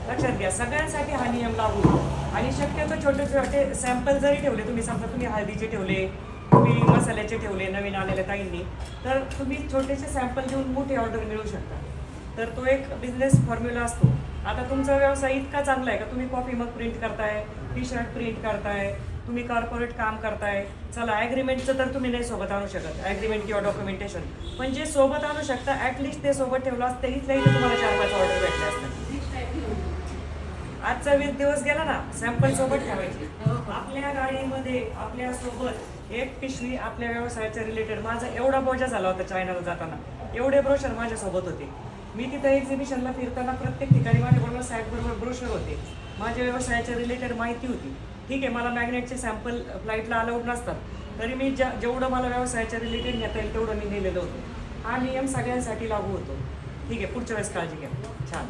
लक्षात घ्या, सगळ्यांसाठी हा नियम लागू होतो. आणि शक्यतो छोटे छोटे सॅम्पल जरी ठेवले तुम्ही, समजा तुम्ही हळदीचे ठेवले, तुम्ही मसाल्याचे ठेवले नवीन आलेल्या ताईंनी, तर तुम्ही छोटेसे सॅम्पल घेऊन मोठी ऑर्डर मिळू शकता. तर तो एक बिझनेस फॉर्म्युला असतो. आता तुमचा व्यवसाय इतका चांगला आहे का तुम्ही कॉफी मग प्रिंट करताय, टी शर्ट प्रिंट करताय, तुम्ही कॉर्पोरेट काम करताय, चला ॲग्रीमेंटचं तर तुम्ही नाही सोबत आणू शकत, ॲग्रीमेंट किंवा डॉक्युमेंटेशन, पण जे सोबत आणू शकता ॲटलिस्ट ते सोबत ठेवलं असतं, इथल्या इथे तुम्हाला 4-5 ऑर्डर भेटले असतात. आजचा 20 दिवस गेला ना, सॅम्पल सोबत ठेवायचे. आपल्या गाडीमध्ये आपल्या सोबत एक पिशवी आपल्या व्यवसायाच्या रिलेटेड. माझा एवढा बोजा झाला होता चायनाला जाताना, एवढे ब्रोशर माझ्यासोबत होते. मी तिथं एक्झिबिशनला फिरताना प्रत्येक ठिकाणी माझ्याबरोबर साहेबबरोबर ब्रोशर होते, माझ्या व्यवसायाच्या रिलेटेड माहिती होती. ठीक आहे, मला मॅग्नेटचे सॅम्पल फ्लाईटला अलाउड नसतात, तरी मी जेवढं मला व्यवसायाच्या रिलेटेड नेता येईल तेवढं मी नेलेलं होतं. हा नियम सगळ्यांसाठी लागू होतो. ठीक आहे, पुढच्या वेळेस काळजी घ्या. छान.